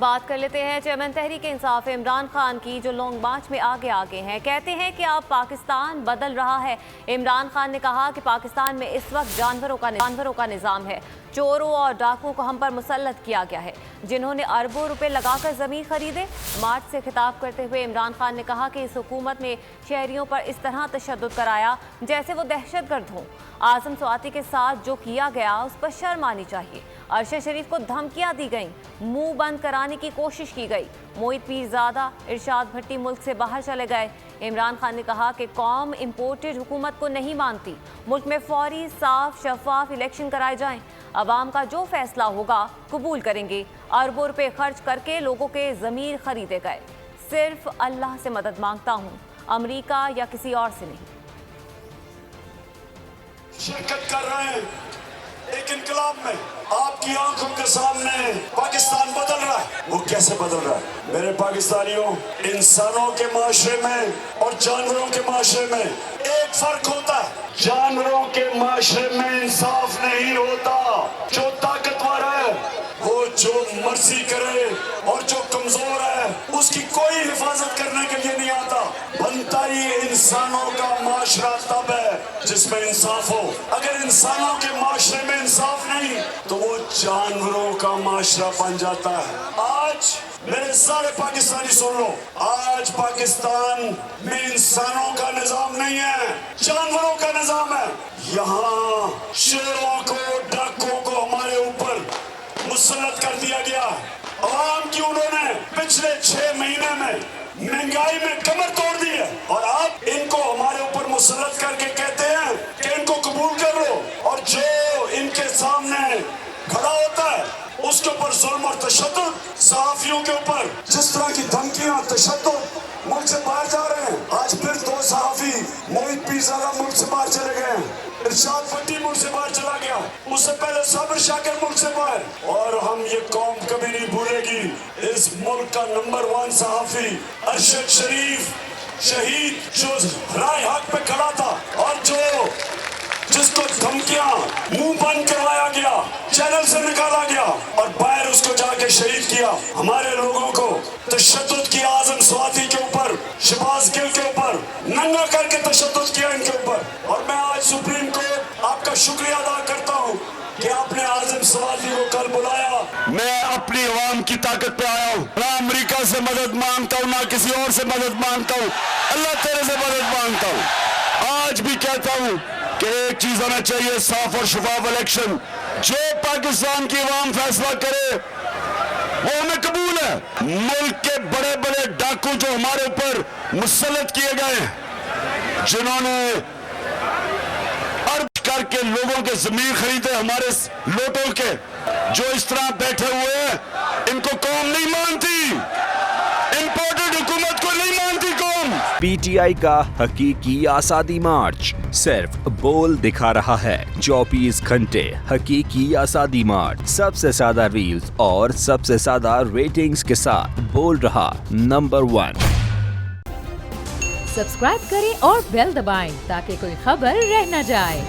بات کر لیتے ہیں چیئرمین تحریک انصاف عمران خان کی، جو لانگ مارچ میں آگے ہیں۔ کہتے ہیں کہ اب پاکستان بدل رہا ہے۔ عمران خان نے کہا کہ پاکستان میں اس وقت جانوروں کا نظام ہے۔ چوروں اور ڈاکوؤں کو ہم پر مسلط کیا گیا ہے، جنہوں نے اربوں روپے لگا کر زمین خریدے۔ مارچ سے خطاب کرتے ہوئے عمران خان نے کہا کہ اس حکومت نے شہریوں پر اس طرح تشدد کرایا جیسے وہ دہشت گرد ہوں۔ اعظم سواتی کے ساتھ جو کیا گیا اس پر شرم آنی چاہیے۔ ارشد شریف کو دھمکیاں دی گئیں، منہ بند کرانے کی کوشش کی گئی۔ موید پیرزادہ، ارشاد بھٹی ملک سے باہر چلے گئے۔ عمران خان نے کہا کہ قوم امپورٹڈ حکومت کو نہیں مانتی۔ ملک میں فوری، صاف، شفاف الیکشن کرائے جائیں۔ عوام کا جو فیصلہ ہوگا قبول کریں گے۔ اربوں روپے خرچ کر کے لوگوں کے ضمیر خریدے گئے۔ صرف اللہ سے مدد مانگتا ہوں، امریکہ یا کسی اور سے نہیں۔ شرکت کر رہے ہیں ایک انقلاب میں، آپ کی آنکھوں کے سامنے پاکستان بدل رہا ہے۔ وہ کیسے بدل رہا ہے؟ میرے پاکستانیوں، انسانوں کے معاشرے میں اور جانوروں کے معاشرے میں ایک فرق ہوتا ہے۔ جانوروں کے معاشرے میں انصاف نہیں ہوتا۔ جو طاقتور ہے وہ جو مرضی کرے، اور جو کمزور ہے اس کی کوئی حفاظت کرنے کے لیے نہیں آتا۔ بنتا ہی انسانوں کا معاشرہ تب ہے جس میں انصاف ہو۔ اگر انسانوں کے معاشرے میں انصاف نہیں تو وہ جانوروں کا معاشرہ بن جاتا ہے۔ آج میرے سارے پاکستانی سن لو، آج پاکستان میں انسانوں کا نظام نہیں ہے، جانوروں کا نظام ہے۔ یہاں شیروں کو، ڈاکوؤں کو ہمارے اوپر مسلط کر دیا گیا۔ عوام کی انہوں نے پچھلے 6 مہینے میں مہنگائی میں کمر توڑ دی ہے، اور آپ ان کو ہمارے اوپر مسلط کر کے کہتے ہیں کہ ان کو قبول کر لو، اور جو ان کے سامنے کھڑا ہوتا ہے اس کے اوپر ظلم اور تشدد، صحافیوں کے اوپر جس طرح کی دھمکیاں، تشدد، ملک سے باہر جا رہے ہیں۔ آج پھر 2 صحافی موید پیرزادہ ملک سے باہر چلے گئے ہیں، ارشاد بھٹی ملک سے باہر چلا گیا، اس سے پہلے صابر شاکر ملک سے باہر۔ اور ہم یہ قوم کبھی نہیں بھولے گی، اس ملک کا نمبر 1 صحافی ارشد شریف شہید، جو رائے حق پہ کھڑا تھا اور جس کو دھمکیاں، منہ بند کروایا گیا، چینل سے نکالا گیا اور باہر اس کو جا کے شہید کیا۔ ہمارے لوگوں کو تشدد کیا اعظم سواتی کے اوپر، شہباز گل کے اوپر، ننگا کر کے تشدد کیا ان کے اوپر۔ اور میں آج سپریم کورٹ آپ کا شکریہ ادا کرتا ہوں کہ آپ نے اعظم سواتی کو کل بلایا۔ میں اپنی عوام کی طاقت پہ آیا ہوں، نہ امریکہ سے مدد مانگتا ہوں، نہ کسی اور سے مدد مانگتا ہوں، اللہ تعالی سے مدد مانگتا ہوں۔ آج بھی کہتا ہوں کہ ایک چیز ہونا چاہیے، صاف اور شفاف الیکشن۔ جو پاکستان کی عوام فیصلہ کرے وہ ہمیں قبول ہے۔ ملک کے بڑے بڑے ڈاکو جو ہمارے اوپر مسلط کیے گئے، جنہوں نے ارب کر کے لوگوں کے زمین خریدے، ہمارے لوٹوں کے، جو اس طرح بیٹھے ہوئے ہیں، ان کو قوم نہیں مانتی، امپورٹڈ حکومت کو نہیں مانتی قوم۔ پی ٹی آئی کا حقیقی آزادی مارچ صرف بول دکھا رہا ہے۔ 24 گھنٹے حقیقی آزادی مارچ، سب سے زیادہ ریلز اور سب سے زیادہ ریٹنگز کے ساتھ بول رہا نمبر 1۔ سبسکرائب کریں اور بیل دبائیں تاکہ کوئی خبر رہ نہ جائے۔